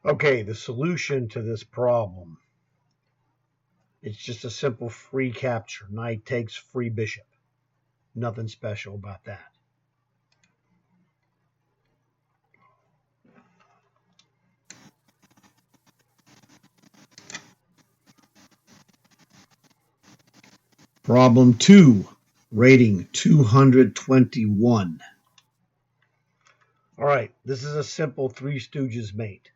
Okay, the solution to this problem. It's just a simple free capture. Knight takes free bishop. Nothing special about that. Problem 2, rating 221. All right, this is a simple Three Stooges mate.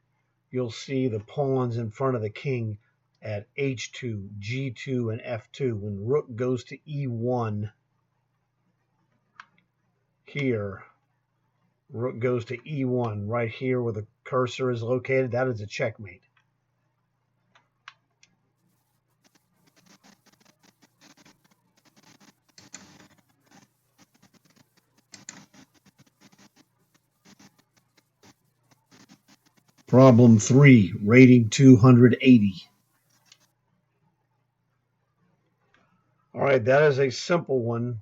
You'll see the pawns in front of the king at h2, g2, and f2. When rook goes to e1 here, rook goes to e1 right here where the cursor is located, that is a checkmate. Problem 3, rating 280. All right, that is a simple one.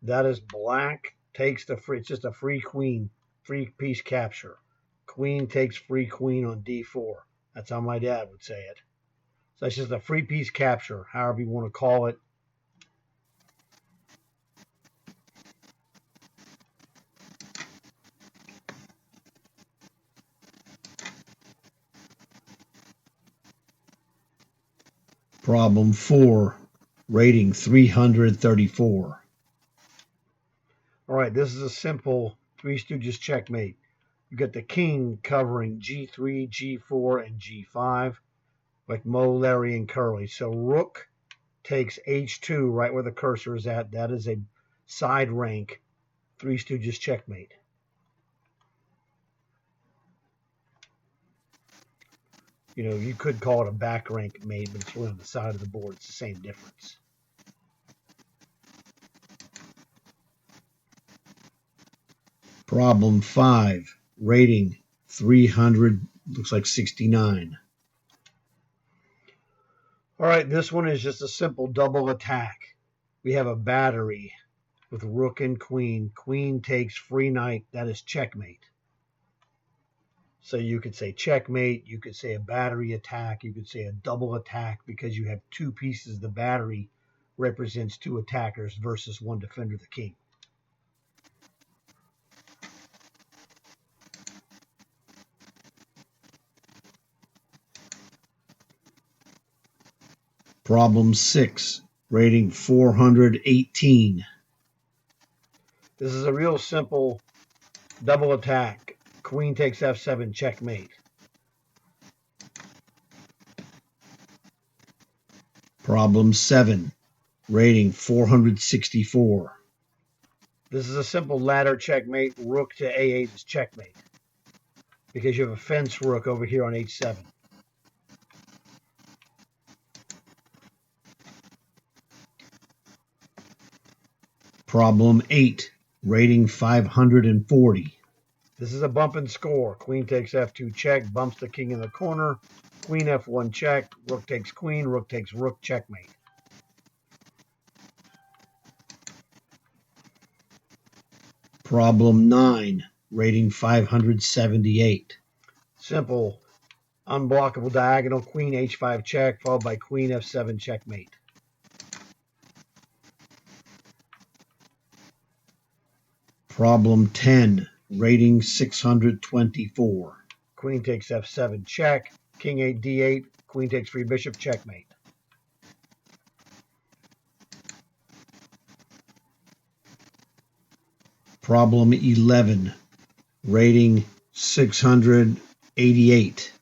That is black takes the free, it's just a free queen, free piece capture. Queen takes free queen on d4. That's how my dad would say it. So it's just a free piece capture, however you want to call it. Problem 4, rating 334. All right, this is a simple Three Stooges checkmate. You got the king covering g3, g4, and g5, like Moe, Larry, and Curly. So rook takes h2 right where the cursor is at. That is a side rank Three Stooges checkmate. You know, you could call it a back rank mate, but it's really on the side of the board. It's the same difference. Problem 5, rating 300, looks like 69. All right, this one is just a simple double attack. We have a battery with rook and queen. Queen takes free knight. That is checkmate. So you could say checkmate, you could say a battery attack, you could say a double attack because you have two pieces. The battery represents two attackers versus one defender, the king. Problem 6, rating 418. This is a real simple double attack. Queen takes f7, checkmate. Problem 7, rating 464. This is a simple ladder checkmate. Rook to a8 is checkmate because you have a fence rook over here on h7. Problem 8, rating 540. This is a bump and score. Queen takes f2 check, bumps the king in the corner. Queen f1 check, rook takes queen, rook takes rook, checkmate. Problem 9, rating 578. Simple, unblockable diagonal, queen h5 check, followed by queen f7 checkmate. Problem 10, rating 624. Queen takes f7 check, king 8 d8, queen takes free bishop, checkmate. Problem 11, rating 688.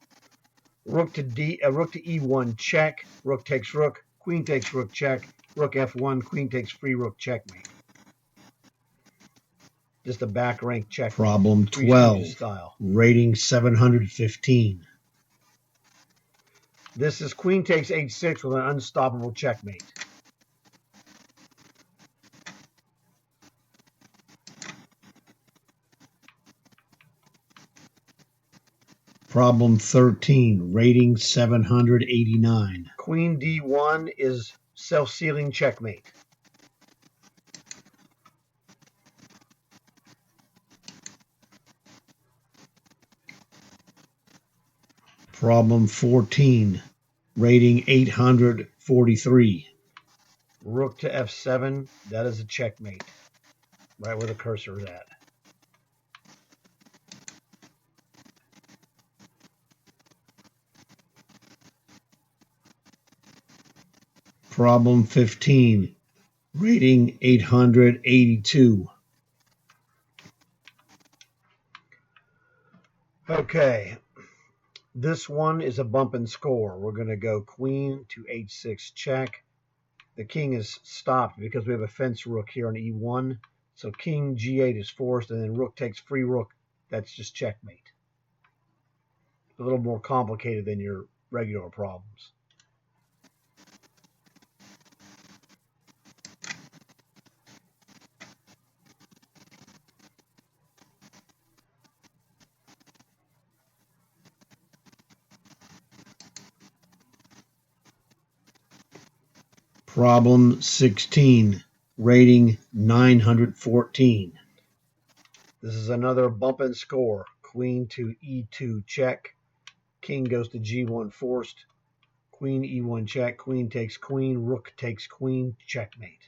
Rook to e1 check, rook takes rook, queen takes rook check, rook f1, queen takes free rook, checkmate. Just a back rank check. Problem 12, style. Rating 715. This is queen takes h6 with an unstoppable checkmate. Problem 13, rating 789. Queen d1 is self-sealing checkmate. Problem 14, rating 843. Rook to f7, that is a checkmate, right where the cursor is at. Problem 15, rating 882. Okay, this one is a bump and score. We're going to go queen to h6 check. The king is stopped because we have a fence rook here on e1. So king g8 is forced, and then rook takes free rook. That's just checkmate. A little more complicated than your regular problems. Problem 16, rating 914. This is another bump and score. Queen to e2 check. King goes to g1 forced. Queen e1 check. Queen takes queen. Rook takes queen. Checkmate.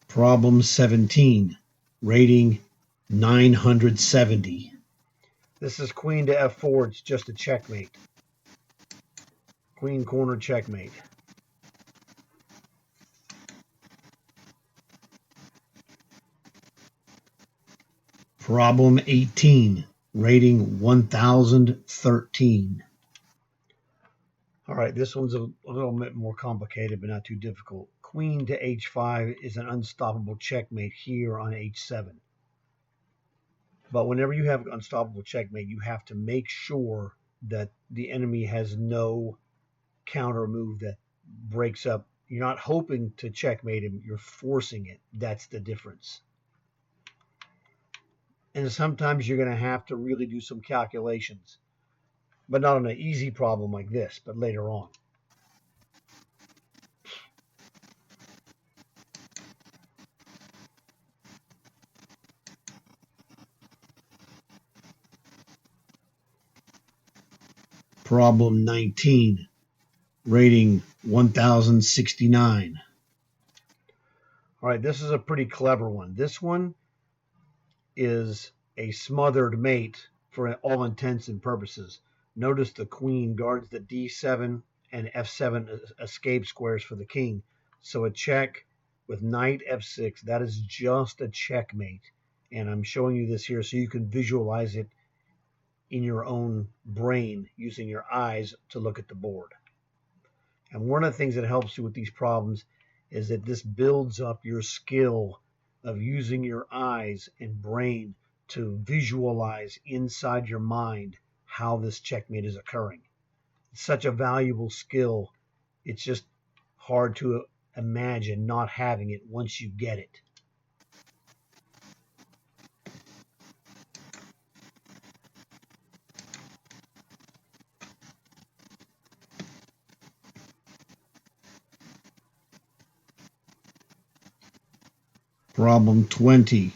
Problem 17, rating 970. This is queen to f4. It's just a checkmate. Queen corner checkmate. Problem 18, rating 1013. All right, this one's a little bit more complicated, but not too difficult. Queen to h5 is an unstoppable checkmate here on h7. But whenever you have unstoppable checkmate, you have to make sure that the enemy has no counter move that breaks up. You're not hoping to checkmate him, you're forcing it. That's the difference. And sometimes you're going to have to really do some calculations, but not on an easy problem like this, but later on. Problem 19, rating 1069. All right, this is a pretty clever one. This one is a smothered mate for all intents and purposes. Notice the queen guards the d7 and f7 escape squares for the king. So a check with knight f6, that is just a checkmate. And I'm showing you this here so you can visualize it in your own brain using your eyes to look at the board. And one of the things that helps you with these problems is that this builds up your skill of using your eyes and brain to visualize inside your mind how this checkmate is occurring. It's such a valuable skill. It's just hard to imagine not having it once you get it. Problem 20,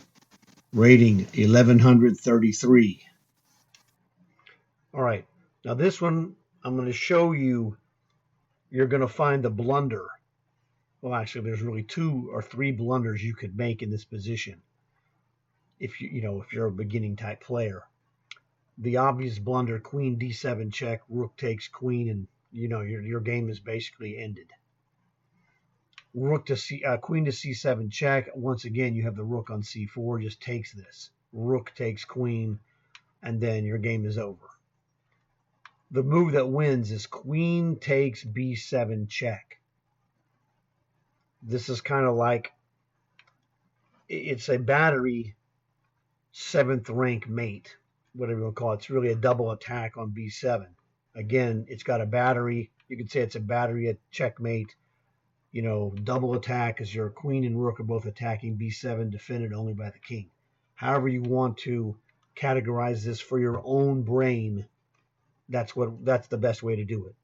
rating 1133. All right, now this one I'm going to show you. You're going to find the blunder. Well, actually, there's really 2 or 3 blunders you could make in this position. If you're a beginning type player, the obvious blunder: queen d7 check, rook takes queen, and your game is basically ended. Queen to c7 check. Once again, you have the rook on c4, just takes this. Rook takes queen, and then your game is over. The move that wins is queen takes b7 check. This is kind of like, it's a battery 7th rank mate, whatever you want to call it. It's really a double attack on b7. Again, it's got a battery. You could say it's a battery at checkmate. Double attack is your queen and rook are both attacking b7, defended only by the king. However you want to categorize this for your own brain, that's the best way to do it.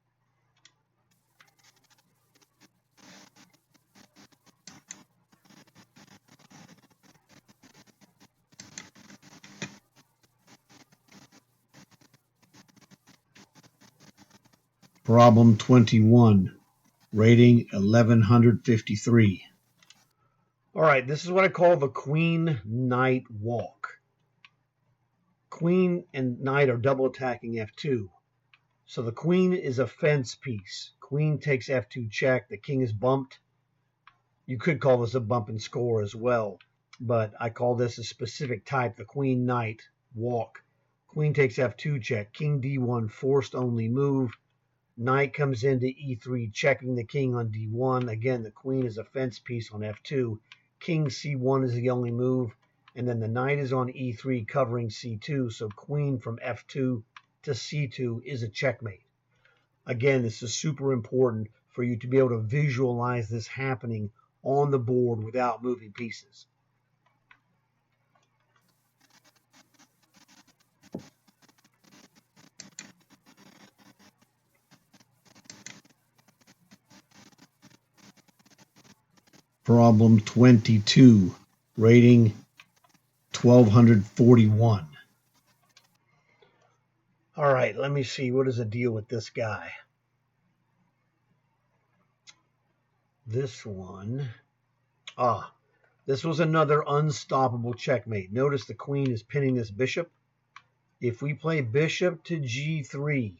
Problem 21, rating 1153. All right, this is what I call the Queen Knight walk. Queen and Knight are double attacking F2. So the Queen is a fence piece. Queen takes F2 check. The King is bumped. You could call this a bump and score as well, but I call this a specific type, the Queen Knight walk. Queen takes F2 check. King D1 forced only move. Knight comes into E3 checking the King on D1. Again, the Queen is a fence piece on F2. King C1 is the only move. And then the Knight is on E3 covering C2. So Queen from F2 to C2 is a checkmate. Again, this is super important for you to be able to visualize this happening on the board without moving pieces. Problem 22, rating 1241. All right, let me see. What is the deal with this guy? This one. This was another unstoppable checkmate. Notice the Queen is pinning this bishop. If we play bishop to G3,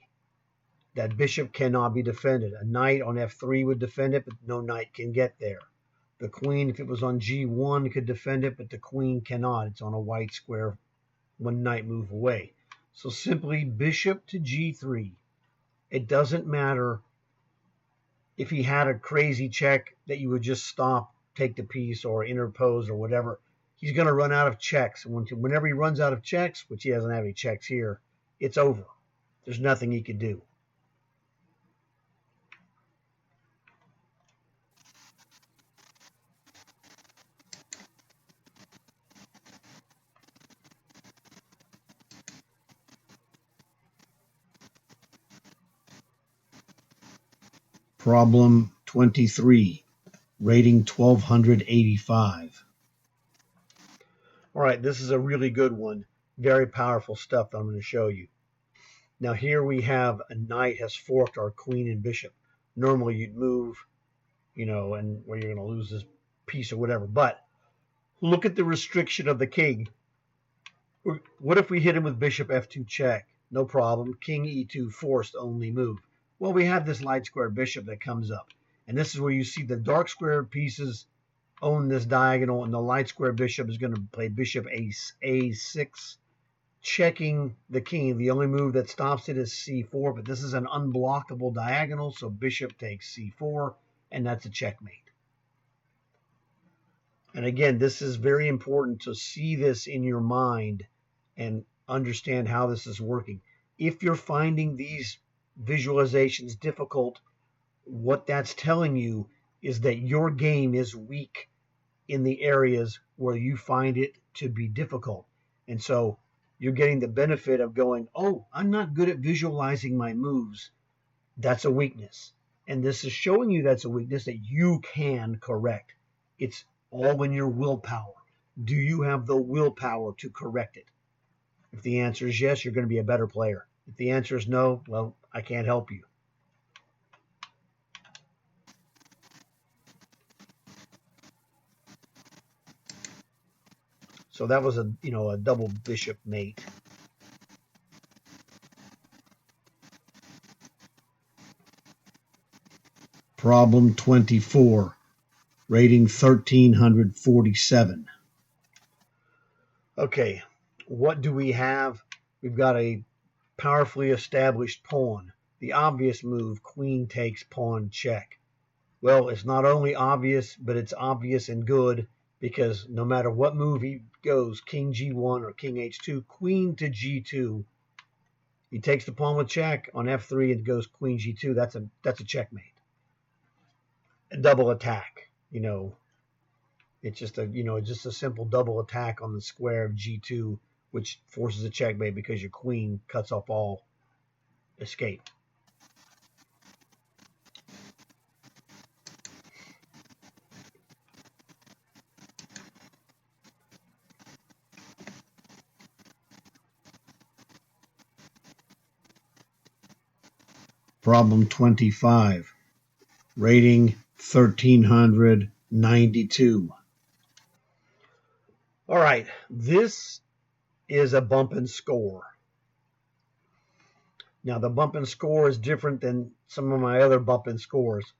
that bishop cannot be defended. A knight on F3 would defend it, but no knight can get there. The Queen, if it was on G1, could defend it, but the Queen cannot. It's on a white square, one knight move away. So simply bishop to G3. It doesn't matter if he had a crazy check that you would just stop, take the piece, or interpose, or whatever. He's going to run out of checks. Whenever he runs out of checks, which he doesn't have any checks here, it's over. There's nothing he could do. Problem 23, rating 1285. All right, this is a really good one. Very powerful stuff that I'm going to show you. Now here we have a knight has forked our queen and bishop. Normally you'd move, and where you're going to lose this piece or whatever. But look at the restriction of the king. What if we hit him with bishop F2 check? No problem. King E2 forced only move. Well, we have this light square bishop that comes up. And this is where you see the dark square pieces own this diagonal, and the light square bishop is going to play bishop A6, checking the king. The only move that stops it is C4, but this is an unblockable diagonal, so bishop takes C4, and that's a checkmate. And again, this is very important to see this in your mind and understand how this is working. If you're finding these visualizations difficult, what that's telling you is that your game is weak in the areas where you find it to be difficult. And so you're getting the benefit of going, oh, I'm not good at visualizing my moves. That's a weakness. And this is showing you that's a weakness that you can correct. It's all in your willpower. Do you have the willpower to correct it? If the answer is yes, you're going to be a better player. If the answer is no, well, I can't help you. So that was a double bishop mate. Problem 24, rating 1347. Okay, what do we have? We've got a powerfully established pawn. The obvious move, queen takes pawn check. Well, it's not only obvious, but it's obvious and good, because no matter what move he goes, king G1 or king H2, queen to G2, he takes the pawn with check on F3 and goes queen G2. That's a checkmate. A double attack, it's just a simple double attack on the square of G2, which forces a checkmate because your queen cuts off all escape. Problem 25. Rating 1392. All right, this is a bump and score. Now, the bump and score is different than some of my other bump and scores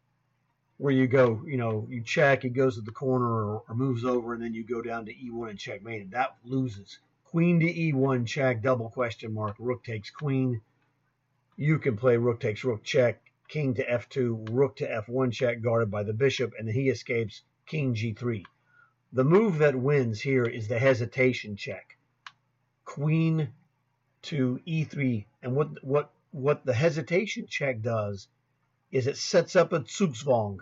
where you go, you check, it goes to the corner or moves over, and then you go down to E1 and checkmate, and that loses. Queen to E1 check, double question mark, rook takes queen. You can play rook takes rook check, king to F2, rook to F1 check, guarded by the bishop, and then he escapes, king G3. The move that wins here is the hesitation check. Queen to E3, and what the hesitation check does is it sets up a Zugzwang,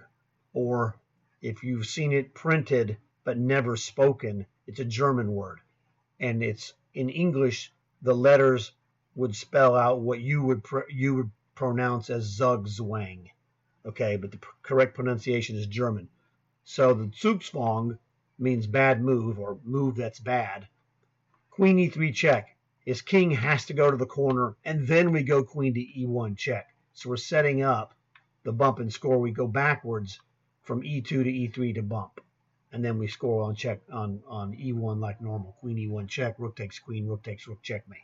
or if you've seen it printed but never spoken, it's a German word, and it's in English the letters would spell out what you would pronounce as Zugzwang, okay, but the correct pronunciation is German. So the Zugzwang means bad move or move that's bad. Queen E3 check. His king has to go to the corner, and then we go queen to E1 check. So we're setting up the bump and score. We go backwards from E2 to E3 to bump, and then we score on check on E1 like normal. Queen E1 check, rook takes queen, rook takes rook, checkmate.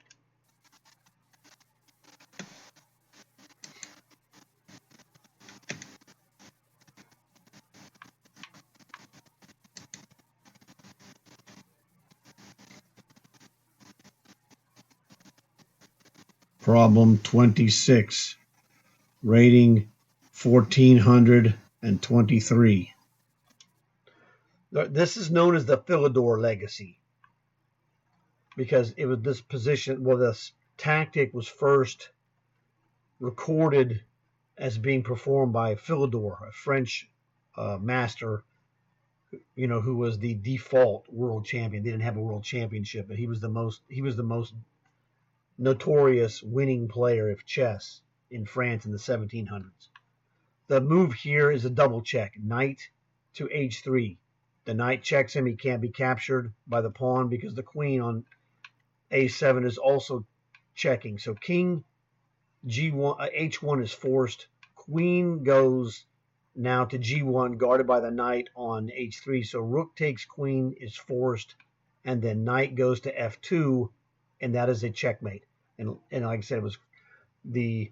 Problem 26. Rating 1423. This is known as the Philidor legacy because it was this position, this tactic was first recorded as being performed by Philidor, a French master, who was the default world champion. They didn't have a world championship, but he was the most notorious winning player of chess in France in the 1700s. The move here is a double check, knight to H3. The knight checks him. He can't be captured by the pawn because the queen on A7 is also checking. So king G1, H1 is forced. Queen goes now to G1, guarded by the knight on H3. So rook takes queen is forced, and then knight goes to F2, and that is a checkmate. And like I said, it was the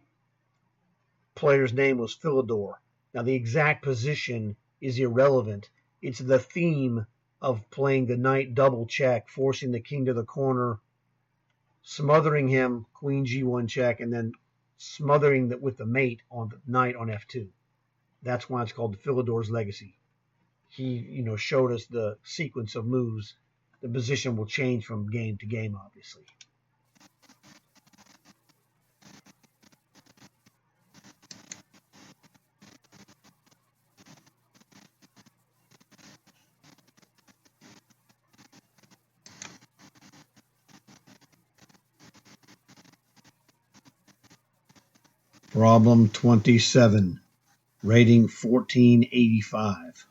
player's name was Philidor. Now the exact position is irrelevant. It's the theme of playing the knight double check, forcing the king to the corner, smothering him, queen G1 check, and then smothering with the mate on the knight on F2. That's why it's called the Philidor's legacy. He, showed us the sequence of moves. The position will change from game to game, obviously. Problem 27. Rating 1485.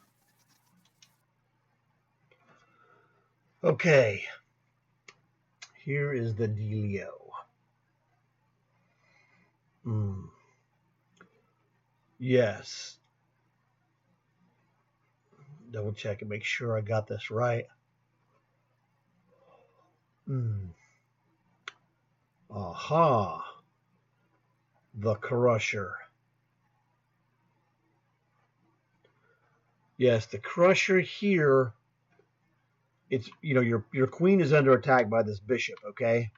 Okay. Here is the dealio. Yes. Double check and make sure I got this right. Aha. The Crusher. Yes, the Crusher here, it's, your queen is under attack by this bishop, okay?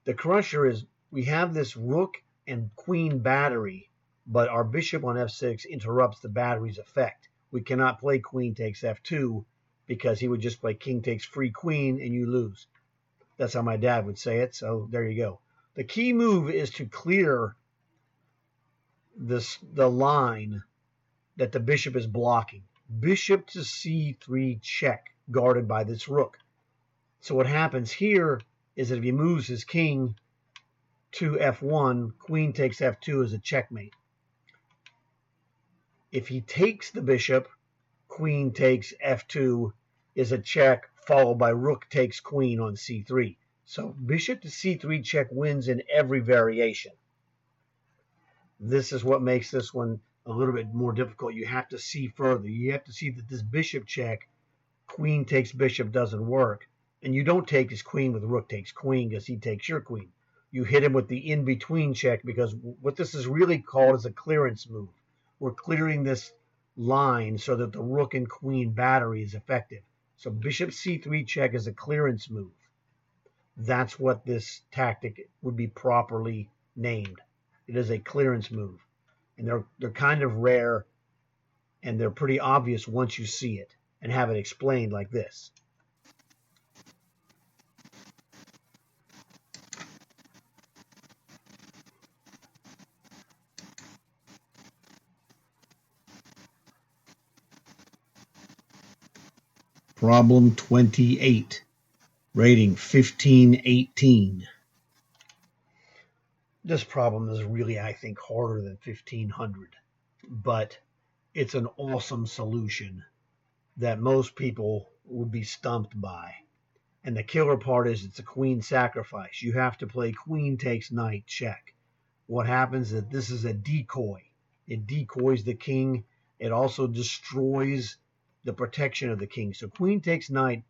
The Crusher is, we have this rook and queen battery, but our bishop on F6 interrupts the battery's effect. We cannot play queen takes F2 because he would just play king takes free queen and you lose. That's how my dad would say it, so there you go. The key move is to clear the line that the bishop is blocking. Bishop to C3 check, guarded by this rook. So what happens here is that if he moves his king to f1, queen takes f2 is a checkmate. If he takes the bishop, queen takes f2 is a check, followed by rook takes queen on c3. So bishop to c3 check wins in every variation. This is what makes this one a little bit more difficult. You have to see further. You have to see that this bishop check, queen takes bishop, doesn't work. And you don't take his queen with rook takes queen because he takes your queen. You hit him with the in-between check because what this is really called is a clearance move. We're clearing this line so that the rook and queen battery is effective. So bishop c3 check is a clearance move. That's what this tactic would be properly named. It is a clearance move. And they're kind of rare, and they're pretty obvious once you see it and have it explained like this. Problem 28, rating 1518. This problem is really, I think, harder than 1500, but it's an awesome solution that most people would be stumped by. And the killer part is it's a queen sacrifice. You have to play queen takes knight check. What happens is this is a decoy. It decoys the king. It also destroys the protection of the king. So queen takes knight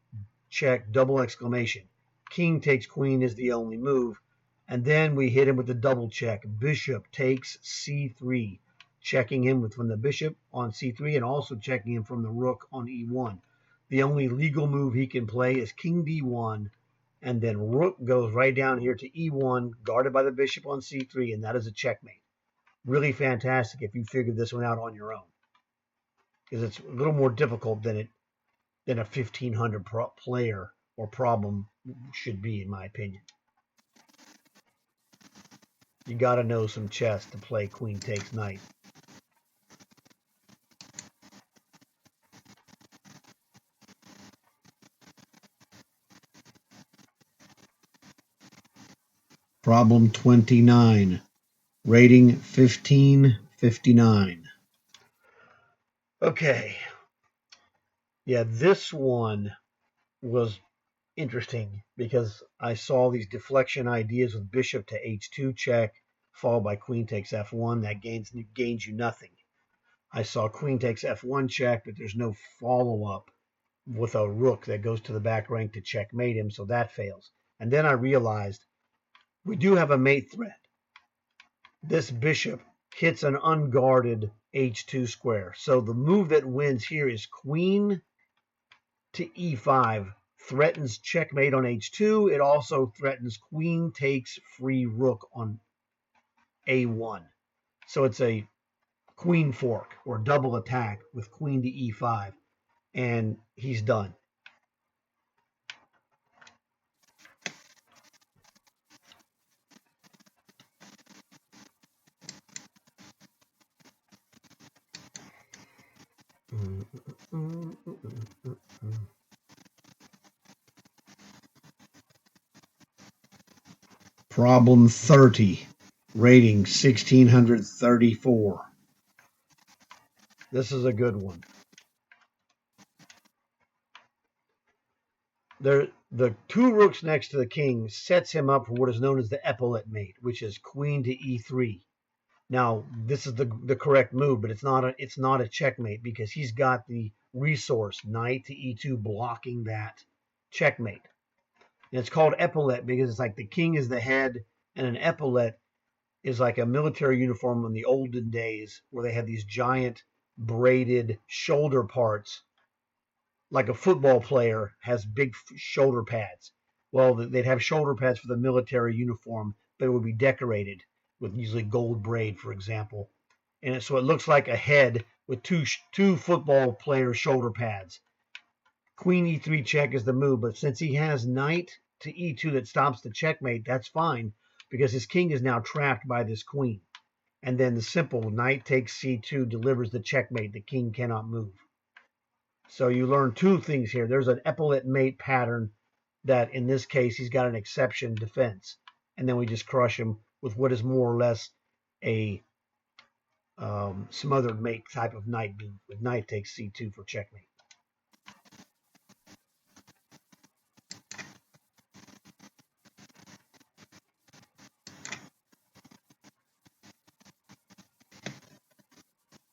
check, double exclamation. King takes queen is the only move. And then we hit him with the double check. Bishop takes c3, checking him from the bishop on c3 and also checking him from the rook on e1. The only legal move he can play is king d1, and then rook goes right down here to e1, guarded by the bishop on c3, and that is a checkmate. Really fantastic if you figured this one out on your own, because it's a little more difficult than a 1500 player or problem should be, in my opinion. You got to know some chess to play queen takes knight. Problem 29, rating 1559. Okay. Yeah, this one was interesting because I saw these deflection ideas with bishop to h2 check, followed by queen takes f1. That gains you nothing. I saw queen takes f1 check, but there's no follow-up with a rook that goes to the back rank to checkmate him, so that fails. And then I realized we do have a mate threat. This bishop hits an unguarded h2 square. So the move that wins here is queen to e5, threatens checkmate on h2. It also threatens queen takes free rook on a1. So it's a queen fork or double attack with queen to e5, and he's done. Problem 30, rating 1634. This is a good one. The two rooks next to the king sets him up for what is known as the epaulet mate, which is queen to e3. Now, this is the correct move, but it's not a checkmate because he's got the resource knight to e2 blocking that checkmate. And it's called epaulet because it's like the king is the head, and an epaulet is like a military uniform in the olden days where they had these giant braided shoulder parts, like a football player has big shoulder pads. Well, they'd have shoulder pads for the military uniform, but it would be decorated with usually gold braid, for example. And so it looks like a head with two football player shoulder pads. Queen e3 check is the move, but since he has knight to e2 that stops the checkmate, that's fine because his king is now trapped by this queen. And then the simple knight takes c2 delivers the checkmate. The king cannot move. So you learn two things here. There's an epaulet mate pattern that in this case he's got an exception defense. And then we just crush him with what is more or less a smothered mate type of knight move. With knight takes c2 for checkmate.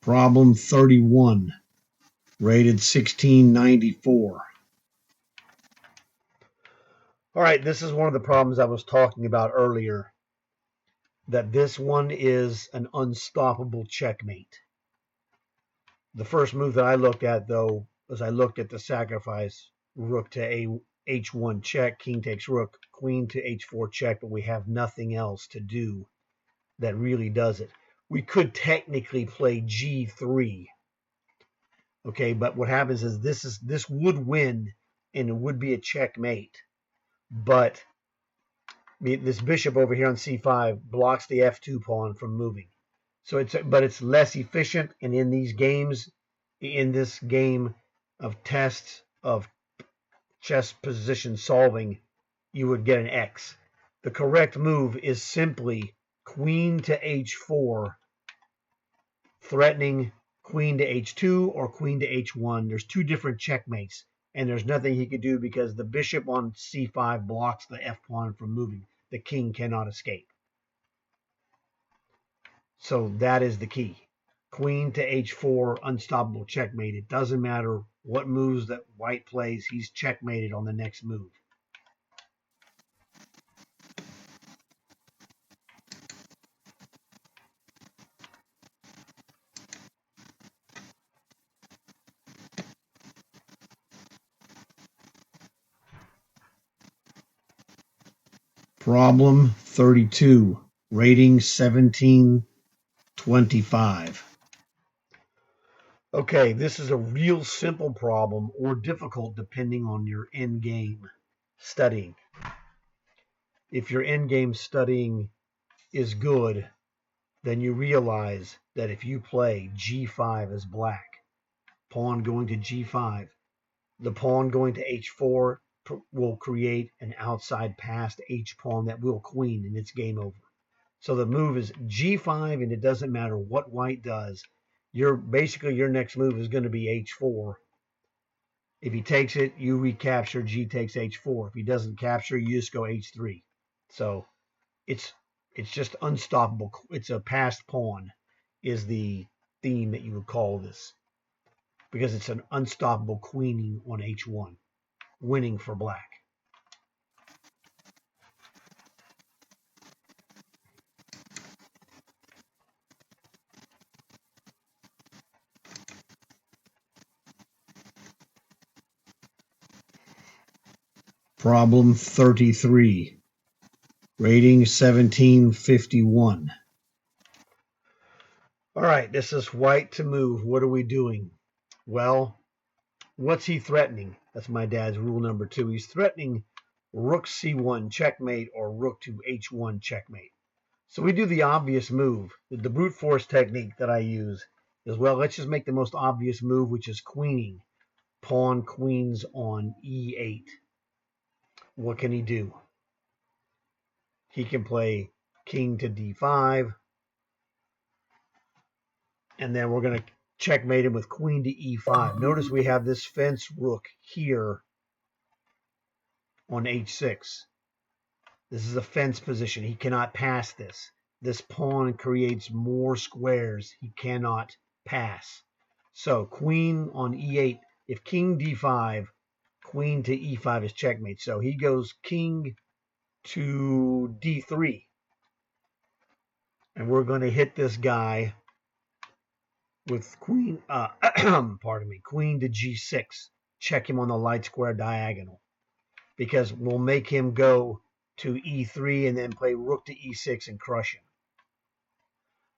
Problem 31, rated 1694. All right, this is one of the problems I was talking about earlier, that this one is an unstoppable checkmate. The first move that I looked at, though, was I looked at the sacrifice, rook to h1 check, king takes rook, queen to h4 check, but we have nothing else to do that really does it. We could technically play g3, okay, but what happens is this would win, and it would be a checkmate, but this bishop over here on c5 blocks the f2 pawn from moving. So it's less efficient, and in these games, in this game of tests of chess position solving, you would get an X. The correct move is simply queen to h4, threatening queen to h2 or queen to h1. There's two different checkmates, and there's nothing he could do because the bishop on c5 blocks the f pawn from moving. The king cannot escape. So that is the key. Queen to h4, unstoppable checkmate. It doesn't matter what moves that white plays, he's checkmated on the next move. Problem 32, rating 1725. Okay, this is a real simple problem, or difficult depending on your end game studying. If your end game studying is good, then you realize that if you play g5 as black, pawn going to g5, the pawn going to h4 will create an outside passed h pawn that will queen, and it's game over. So the move is g5, and it doesn't matter what white does. Basically your next move is going to be h4. If he takes it, you recapture. G takes h4. If he doesn't capture, you just go h3. So it's just unstoppable. It's a passed pawn is the theme that you would call this, because it's an unstoppable queening on h1, winning for black. Problem 33, rating 1751. All right, this is white to move. What are we doing? Well, what's he threatening? That's my dad's rule number 2. He's threatening rook c1 checkmate or rook to h1 checkmate. So we do the obvious move. The brute force technique that I use is, well, let's just make the most obvious move, which is queening. Pawn queens on e8. What can he do? He can play king to d5, and then we're going to checkmate him with queen to e5. Notice we have this fence rook here on h6. This is a fence position. He cannot pass this. This pawn creates more squares he cannot pass. So queen on e8. If king d5, queen to e5 is checkmate. So he goes king to d3. And we're going to hit this guy with queen, pardon me, queen to g6. Check him on the light square diagonal, because we'll make him go to e3 and then play rook to e6 and crush him.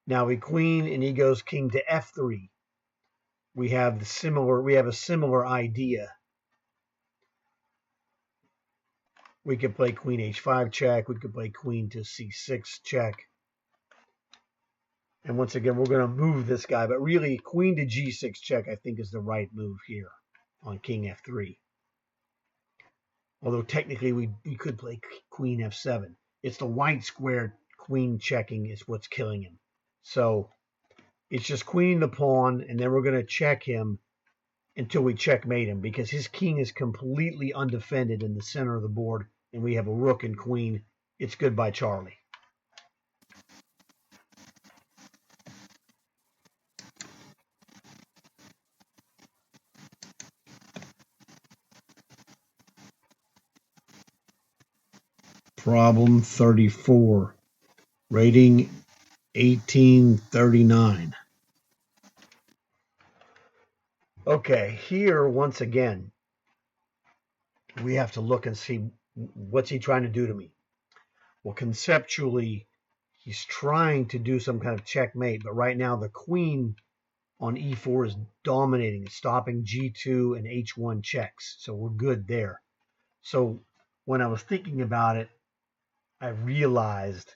Now we queen and he goes king to f3. We have a similar idea. We could play queen h5 check. We could play queen to c6 check. And once again, we're going to move this guy. But really, queen to g6 check, I think, is the right move here on king f3. Although technically we could play queen f7. It's the white square queen checking is what's killing him. So it's just queening the pawn, and then we're going to check him until we checkmate him, because his king is completely undefended in the center of the board, and we have a rook and queen. It's goodbye, Charlie. Problem 34. Rating 1839. Okay, here once again, we have to look and see what's he trying to do to me. Well, conceptually, he's trying to do some kind of checkmate, but right now the queen on e4 is dominating, stopping g2 and h1 checks. So we're good there. So when I was thinking about it, I realized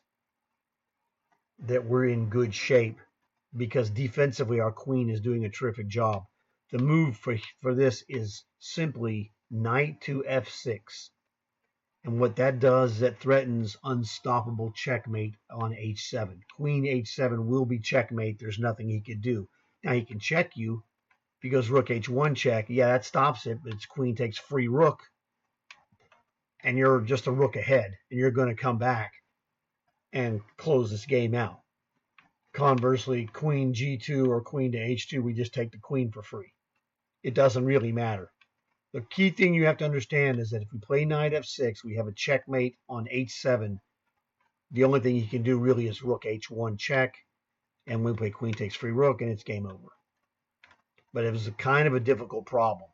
that we're in good shape because defensively our queen is doing a terrific job. The move for this is simply knight to f6. And what that does is that threatens unstoppable checkmate on h7. Queen h7 will be checkmate. There's nothing he could do. Now he can check you. If he goes rook h1 check, yeah, that stops it, but it's queen takes free rook, and you're just a rook ahead, and you're going to come back and close this game out. Conversely, queen g2 or queen to h2, we just take the queen for free. It doesn't really matter. The key thing you have to understand is that if we play knight f6, we have a checkmate on h7. The only thing he can do really is rook h1 check, and we play queen takes free rook, and it's game over. But it was a kind of a difficult problem.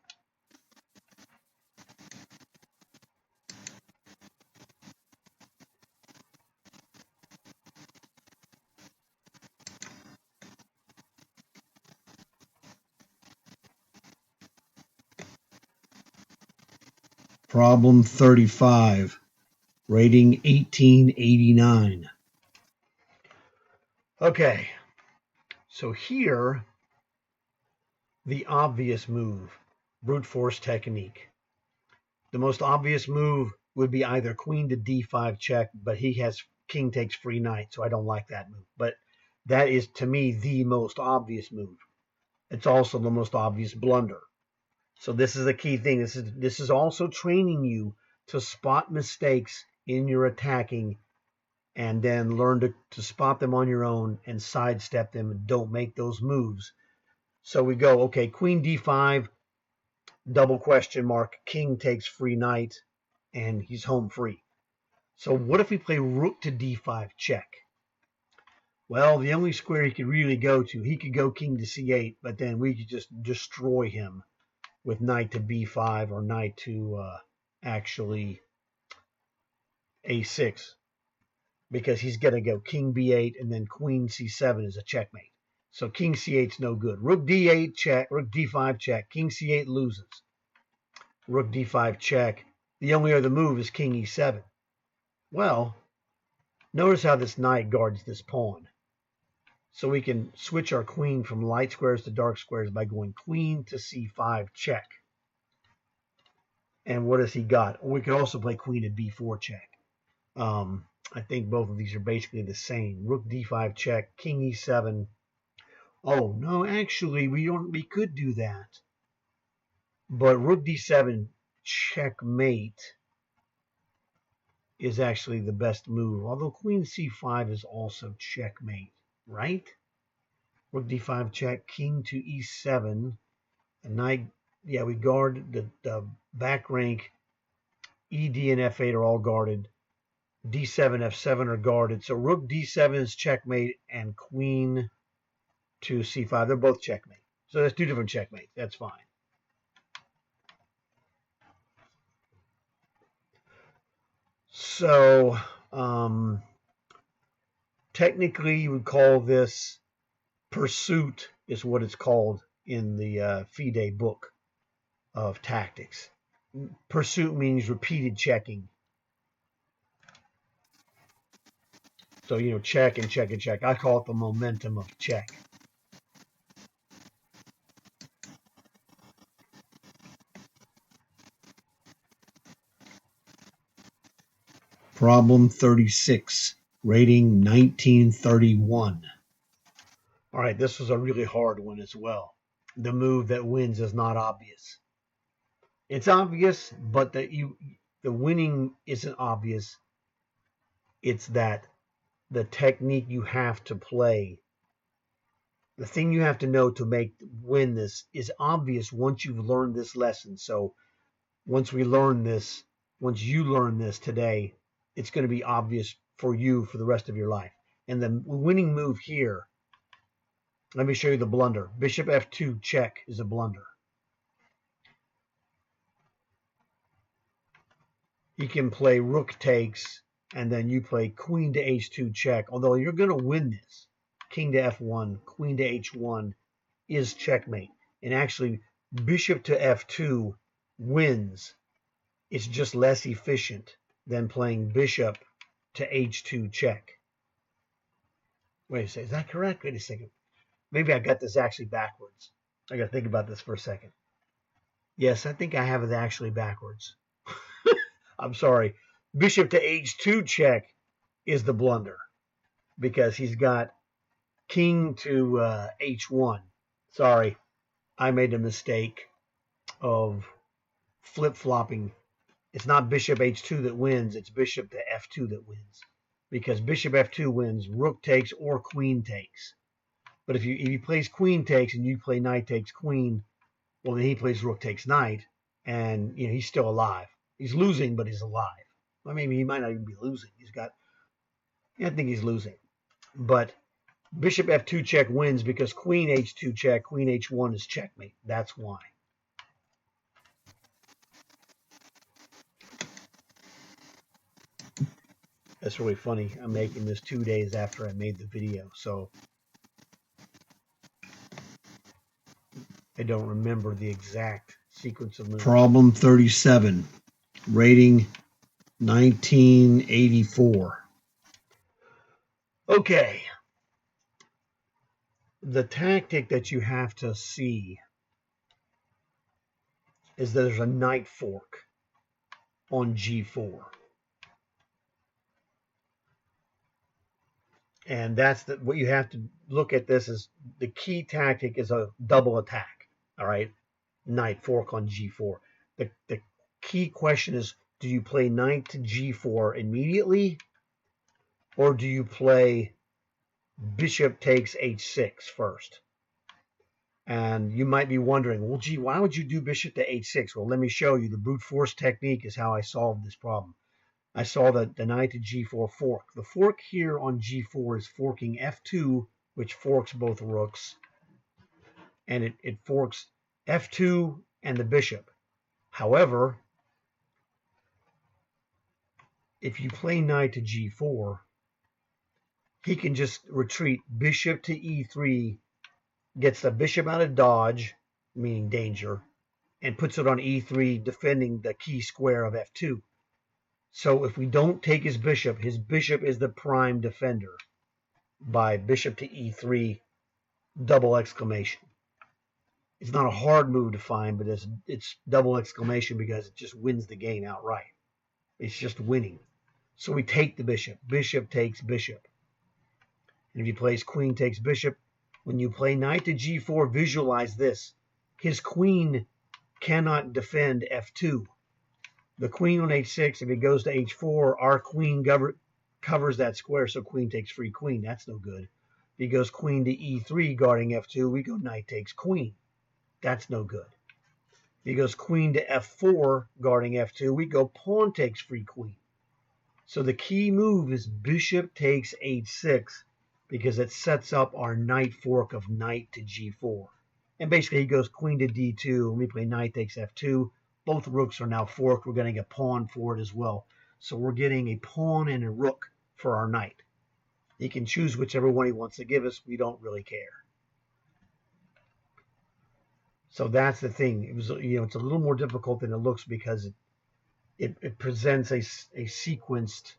Problem 35, rating 1889. Okay, so here, the obvious move, brute force technique. The most obvious move would be either queen to d5 check, but he has king takes free knight, so I don't like that move. But that is, to me, the most obvious move. It's also the most obvious blunder. So this is a key thing. This is also training you to spot mistakes in your attacking and then learn to spot them on your own and sidestep them and don't make those moves. So we go, okay, queen d5, double question mark, king takes free knight, and he's home free. So what if we play rook to d5 check? Well, the only square he could really go to, he could go king to c8, but then we could just destroy him with knight to b5 or knight to actually a6, because he's going to go king b8 and then queen c7 is a checkmate. So king c8 is no good. Rook d8 check, rook d5 check, king c8 loses. Rook d5 check. The only other move is king e7. Well, notice how this knight guards this pawn. So we can switch our queen from light squares to dark squares by going queen to c5 check. And what has he got? We could also play queen at b4 check. I think both of these are basically the same. Rook d5 check, king e7. Oh no, actually we could do that. But rook d7 checkmate is actually the best move. Although queen c5 is also checkmate, right? Rook d5 check, king to e7. And knight, yeah, we guard the back rank. ed and f8 are all guarded. d7, f7 are guarded. So rook d7 is checkmate, and queen to c5, they're both checkmate. So that's two different checkmates. That's fine. So technically you would call this pursuit, is what it's called in the FIDE book of tactics. Pursuit means repeated checking. So, check and check and check. I call it the momentum of check. Problem 36, rating 1931. All right, this was a really hard one as well. The move that wins is not obvious. It's obvious, but the winning isn't obvious. It's that the technique you have to play, the thing you have to know to win this is obvious once you've learned this lesson. So once you learn this today, it's going to be obvious for you for the rest of your life. And the winning move here, let me show you the blunder. Bishop f2 check is a blunder. He can play rook takes, and then you play queen to h2 check. Although you're going to win this. King to f1, queen to h1 is checkmate. And actually, bishop to f2 wins. It's just less efficient than playing bishop to h2 check. Wait a second, is that correct? Wait a second. Maybe I got this actually backwards. I got to think about this for a second. Yes, I think I have it actually backwards. I'm sorry. Bishop to h2 check is the blunder because he's got king to h1. Sorry, I made a mistake of flip-flopping. It's not bishop h2 that wins, it's bishop to f2 that wins. Because bishop f2 wins, rook takes or queen takes. But if he plays queen takes and you play knight takes queen, well then he plays rook takes knight, and he's still alive. He's losing, but he's alive. Well, maybe he might not even be losing. I think he's losing. But bishop f2 check wins because queen h2 check, queen h1 is checkmate. That's why. That's really funny. I'm making this 2 days after I made the video, so I don't remember the exact sequence of moves. Problem 37, rating 1984. Okay. The tactic that you have to see is that there's a knight fork on g4. And that's what you have to look at. This is the key tactic is a double attack. All right, knight fork on g4. The key question is, do you play knight to g4 immediately, or do you play bishop takes h6 first? And you might be wondering, well, gee, why would you do bishop to h6? Well, let me show you. The brute force technique is how I solved this problem. I saw the knight to g4 fork. The fork here on g4 is forking f2, which forks both rooks, and it forks f2 and the bishop. However, if you play knight to g4, he can just retreat bishop to e3, gets the bishop out of dodge, meaning danger, and puts it on e3, defending the key square of f2. So if we don't take his bishop is the prime defender by bishop to e3, double exclamation. It's not a hard move to find, but it's double exclamation because it just wins the game outright. It's just winning. So we take the bishop. Bishop takes bishop. And if he plays queen takes bishop, when you play knight to g4, visualize this. His queen cannot defend f2. The queen on h6, if it goes to h4, our queen covers that square, so queen takes free queen. That's no good. If he goes queen to e3 guarding f2, we go knight takes queen. That's no good. If he goes queen to f4 guarding f2, we go pawn takes free queen. So the key move is bishop takes h6 because it sets up our knight fork of knight to g4. And basically he goes queen to d2, and we play knight takes f2. Both rooks are now forked. We're getting a pawn for it as well. So we're getting a pawn and a rook for our knight. He can choose whichever one he wants to give us. We don't really care. So that's the thing. It was, it's a little more difficult than it looks because it presents a sequenced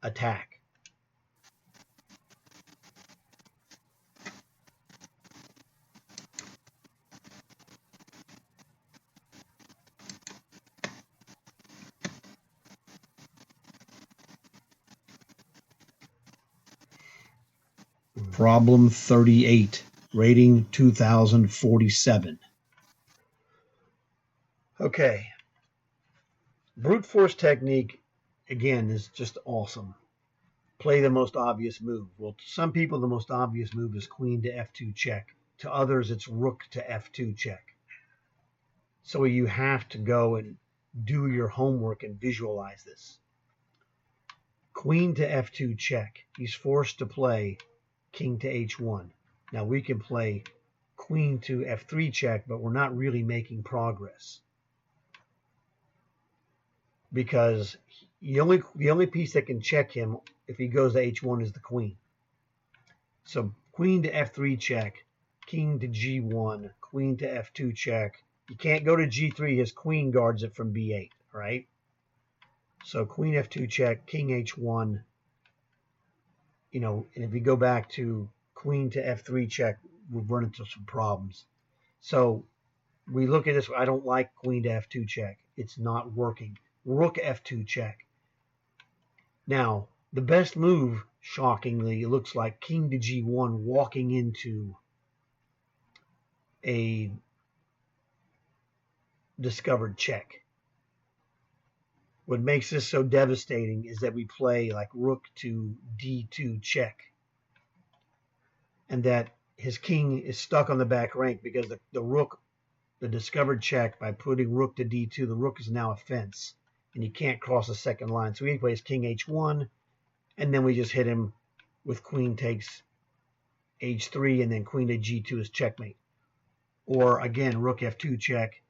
attack. Problem 38, rating 2047. Okay. Brute force technique, again, is just awesome. Play the most obvious move. Well, to some people, the most obvious move is queen to f2 check. To others, it's rook to f2 check. So you have to go and do your homework and visualize this. Queen to f2 check. He's forced to play king to h1. Now we can play queen to f3 check, but we're not really making progress, because the only piece that can check him if he goes to h1 is the queen. So queen to f3 check, king to g1, queen to f2 check. You can't go to g3. His queen guards it from b8, right? So queen f2 check, king h1. And if you go back to queen to f3 check, we'll run into some problems. So we look at this. I don't like queen to f2 check. It's not working. Rook f2 check. Now, the best move, shockingly, it looks like king to g1, walking into a discovered check. What makes this so devastating is that we play like rook to d2 check, and that his king is stuck on the back rank because the rook, the discovered check, by putting rook to d2, the rook is now a fence, and he can't cross the second line. So he plays king h1, and then we just hit him with queen takes h3, and then queen to g2 is checkmate. Or again, rook f2 check,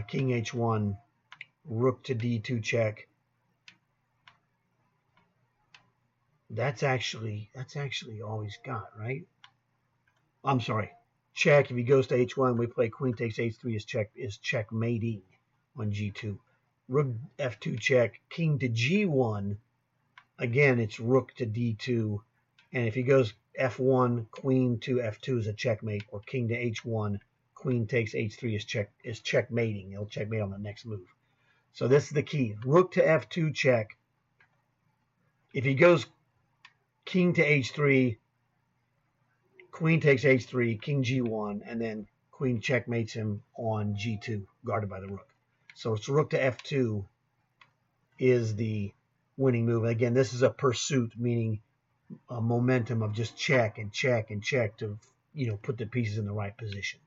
king h1, rook to d2 check. That's actually all he's got, right? I'm sorry. Check. If he goes to h1, we play queen takes h3 is checkmating on g2. Rook f2 check, king to g1. Again, it's rook to d2, and if he goes f1, queen to f2 is a checkmate, or king to h1, queen takes h3 is checkmating. He'll checkmate on the next move. So this is the key. Rook to f2 check. If he goes king to h3, queen takes h3, king g1, and then queen checkmates him on g2, guarded by the rook. So it's rook to f2 is the winning move. Again, this is a pursuit, meaning a momentum of just check and check and check to, put the pieces in the right position.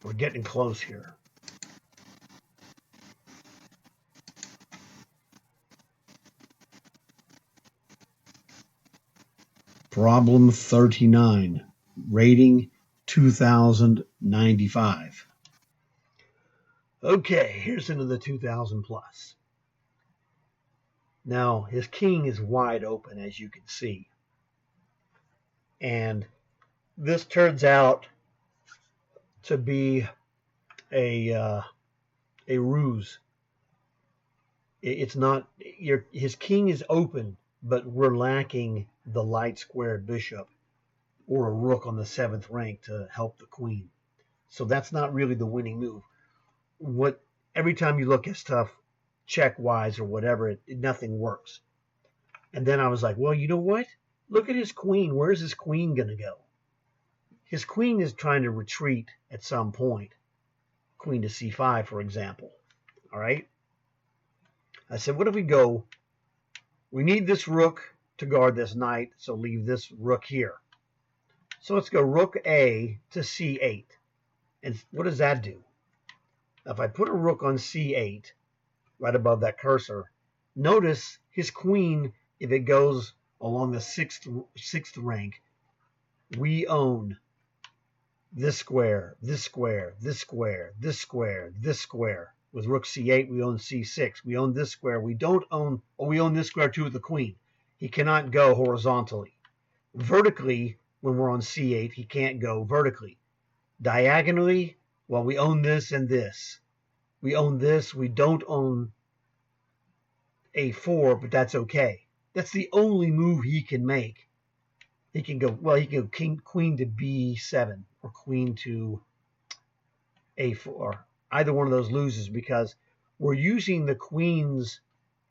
We're getting close here. Problem 39, rating 2095. Okay, here's into the 2000 plus. Now, his king is wide open, as you can see. And this turns out to be a ruse. It's not, his king is open, but we're lacking the light squared bishop or a rook on the 7th rank to help the queen. So that's not really the winning move. Every time you look at stuff check-wise or whatever, nothing works. And then I was like, well, you know what? Look at his queen. Where's his queen going to go? His queen is trying to retreat at some point. Queen to c5, for example. All right? I said, what if we go, we need this rook to guard this knight, so leave this rook here. So let's go rook A to c8. And what does that do? If I put a rook on c8, right above that cursor, notice his queen, if it goes along the sixth rank, we own this square, this square, this square, this square, this square. With rook c8, we own c6. We own this square. We don't own, we own this square too with the queen. He cannot go horizontally. Vertically, when we're on c8, he can't go vertically. Diagonally, well, we own this and this. We own this. We don't own a4, but that's okay. That's the only move he can make. He can go, well, he can go queen to b7 or queen to a4. Either one of those loses because we're using the queen's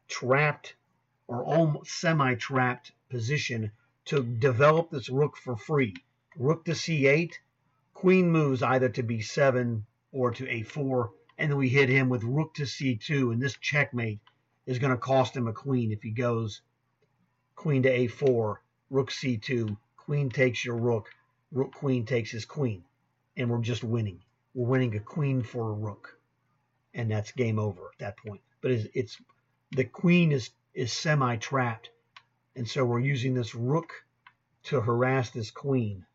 trapped or almost semi-trapped position to develop this rook for free. Rook to c8, queen moves either to b7 or to a4, and then we hit him with rook to c2, and this checkmate is going to cost him a queen if he goes queen to a4, rook c2, queen takes your rook, rook queen takes his queen, and we're just winning. We're winning a queen for a rook, and that's game over at that point. But it's the queen is semi-trapped, and so we're using this rook to harass this queen.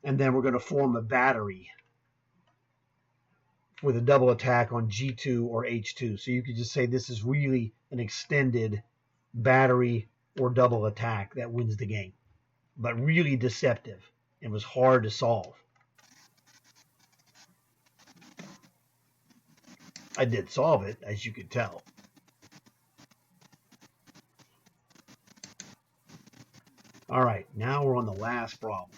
And then we're going to form a battery with a double attack on g2 or h2. So you could just say this is really an extended battery or double attack that wins the game, but really deceptive and was hard to solve. I did solve it, as you could tell. All right, now we're on the last problem.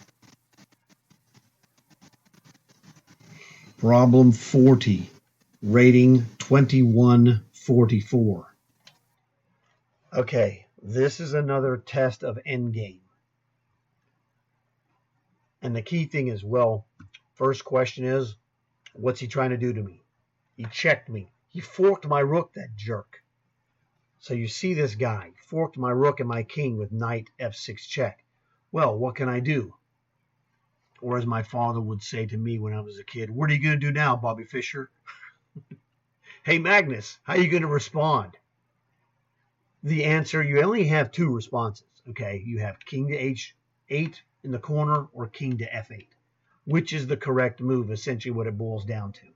Problem 40, rating 2144. Okay, this is another test of endgame. And the key thing is, well, first question is, what's he trying to do to me? He checked me. He forked my rook, that jerk. So you see this guy forked my rook and my king with knight f6 check. Well, what can I do? Or as my father would say to me when I was a kid, what are you going to do now, Bobby Fischer? Hey, Magnus, how are you going to respond? The answer, you only have two responses. Okay, you have king to h8 in the corner or king to f8. Which is the correct move, essentially what it boils down to.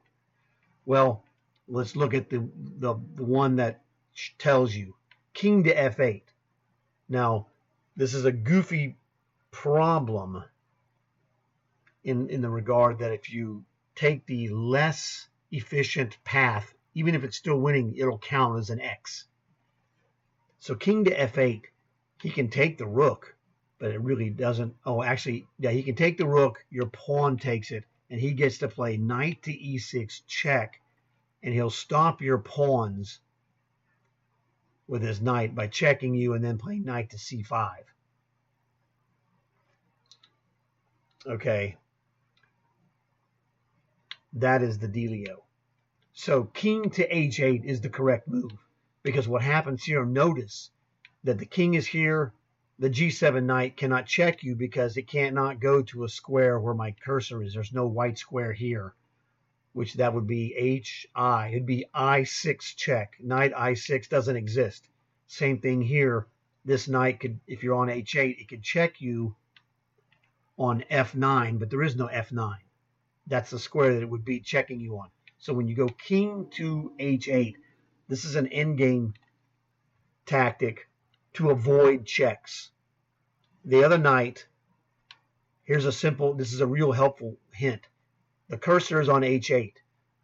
Well, let's look at the one that tells you king to f8. Now, this is a goofy problem in the regard that if you take the less efficient path, even if it's still winning, it'll count as an X. So king to f8, he can take the rook, but it really doesn't. Oh, actually, yeah, he can take the rook, your pawn takes it, and he gets to play knight to e6 check, and he'll stop your pawns with his knight by checking you and then playing knight to c5. Okay. That is the dealio. So king to h8 is the correct move, because what happens here, notice that the king is here, the g7 knight cannot check you because it cannot go to a square where my cursor is. There's no white square here, which that would be hi. It'd be i6 check. Knight i6 doesn't exist. Same thing here. This knight could, if you're on h8, it could check you on f9, but there is no f9. That's the square that it would be checking you on. So when you go king to h8, this is an endgame tactic to avoid checks. The other knight, this is a real helpful hint. The cursor is on h8.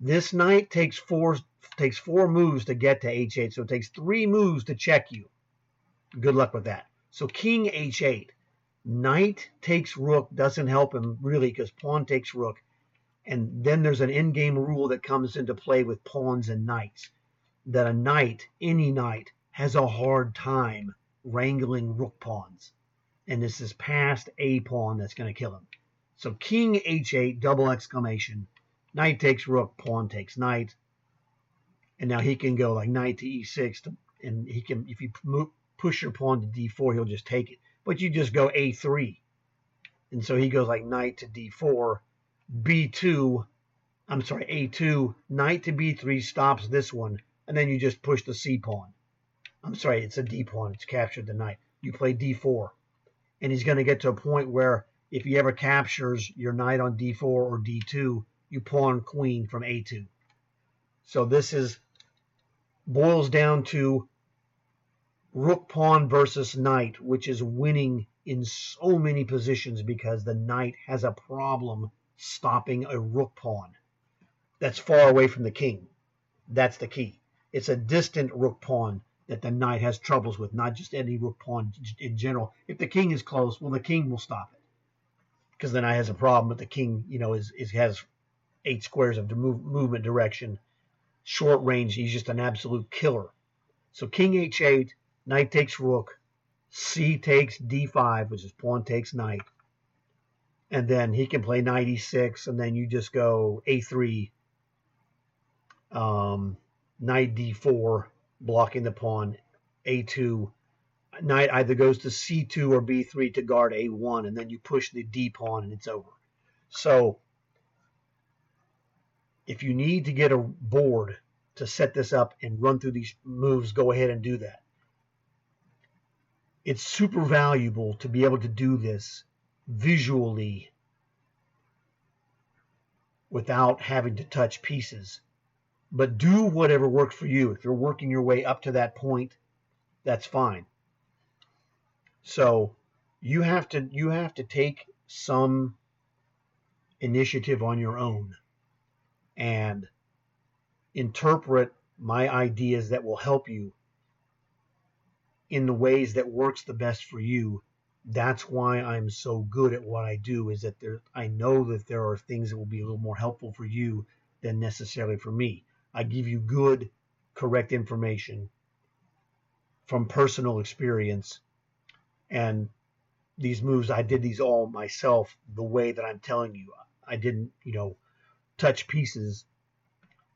This knight takes four moves to get to h8, so it takes 3 moves to check you. Good luck with that. So king h8. Knight takes rook doesn't help him really because pawn takes rook. And then there's an in-game rule that comes into play with pawns and knights, that a knight, any knight, has a hard time wrangling rook pawns. And this is past a pawn that's going to kill him. So king h8, double exclamation, knight takes rook, pawn takes knight. And now he can go like knight to e6, and he can, if you push your pawn to d4, he'll just take it. But you just go a3. And so he goes like knight to d4, a2, knight to b3 stops this one, and then you just push the c pawn. I'm sorry, it's a d pawn. It's captured the knight. You play d4. And he's going to get to a point where if he ever captures your knight on d4 or d2, you pawn queen from a2. So this boils down to rook pawn versus knight, which is winning in so many positions because the knight has a problem stopping a rook pawn that's far away from the king. That's the key. It's a distant rook pawn that the knight has troubles with, not just any rook pawn in general. If the king is close, well, the king will stop it because the knight has a problem with the king. Has 8 squares of movement direction, short range. He's just an absolute killer. So king h8, knight takes rook, c takes d5, which is pawn takes knight. And then he can play knight e6, and then you just go a3, knight d4, blocking the pawn, a2. Knight either goes to c2 or b3 to guard a1, and then you push the d pawn and it's over. So if you need to get a board to set this up and run through these moves, go ahead and do that. It's super valuable to be able to do this visually without having to touch pieces. But do whatever works for you. If you're working your way up to that point, that's fine. So you have to take some initiative on your own and interpret my ideas that will help you in the ways that works the best for you. That's why I'm so good at what I do, is that I know that there are things that will be a little more helpful for you than necessarily for me. I give you good, correct information from personal experience, and these moves, I did these all myself the way that I'm telling you. I didn't, touch pieces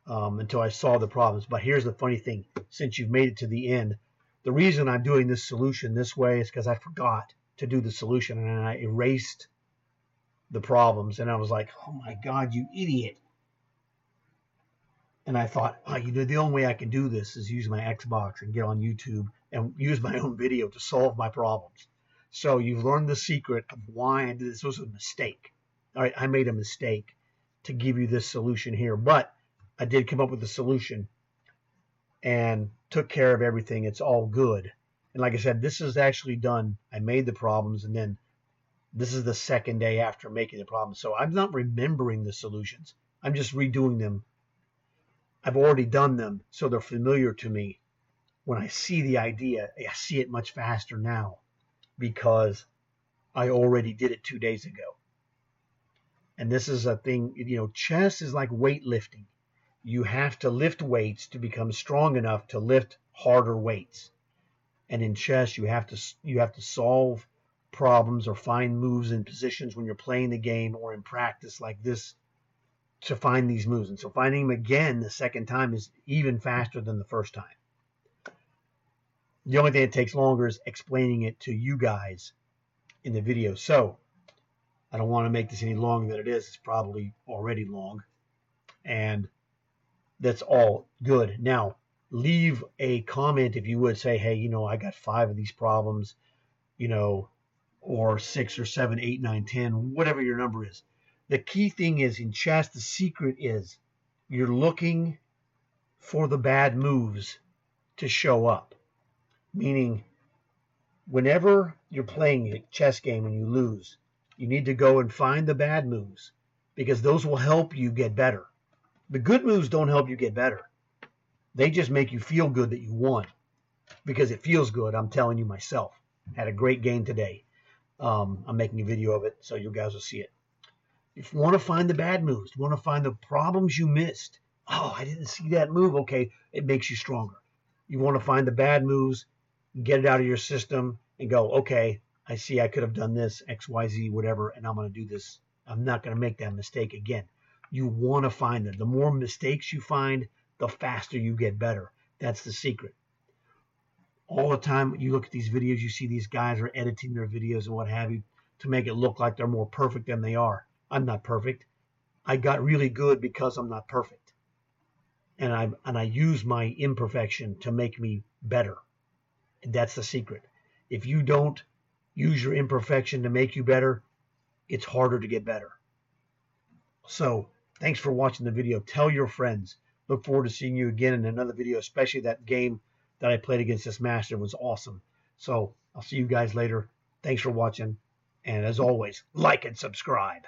until I saw the problems. But here's the funny thing. Since you've made it to the end, the reason I'm doing this solution this way is because I forgot to do the solution, and I erased the problems. And I was like, oh my God, you idiot. And I thought, the only way I can do this is use my Xbox and get on YouTube and use my own video to solve my problems. So you've learned the secret of why I did this. This was a mistake. All right, I made a mistake to give you this solution here, but I did come up with a solution and took care of everything. It's all good. And like I said, this is actually done. I made the problems, and then this is the second day after making the problems. So I'm not remembering the solutions. I'm just redoing them. I've already done them, so they're familiar to me. When I see the idea, I see it much faster now because I already did it 2 days ago. And this is a thing, chess is like weightlifting. You have to lift weights to become strong enough to lift harder weights. And in chess, you have to solve problems or find moves and positions when you're playing the game or in practice like this to find these moves. And so finding them again the second time is even faster than the first time. The only thing that takes longer is explaining it to you guys in the video. So I don't want to make this any longer than it is. It's probably already long. And that's all good. Now, leave a comment if you would. Say, hey, I got 5 of these problems, or 6 or 7, 8, 9, 10, whatever your number is. The key thing is in chess, the secret is you're looking for the bad moves to show up. Meaning, whenever you're playing a chess game and you lose, you need to go and find the bad moves because those will help you get better. The good moves don't help you get better. They just make you feel good that you won because it feels good. I'm telling you myself. Had a great game today. I'm making a video of it so you guys will see it. If you want to find the bad moves, you want to find the problems you missed. Oh, I didn't see that move. Okay, it makes you stronger. You want to find the bad moves, get it out of your system, and go, okay, I see I could have done this, X, Y, Z, whatever, and I'm going to do this. I'm not going to make that mistake again. You want to find them. The more mistakes you find, the faster you get better. That's the secret. All the time you look at these videos, you see these guys are editing their videos and what have you to make it look like they're more perfect than they are. I'm not perfect. I got really good because I'm not perfect. And I use my imperfection to make me better. And that's the secret. If you don't use your imperfection to make you better, it's harder to get better. So thanks for watching the video. Tell your friends. Look forward to seeing you again in another video, especially that game that I played against this master was awesome. So I'll see you guys later. Thanks for watching. And as always, like and subscribe.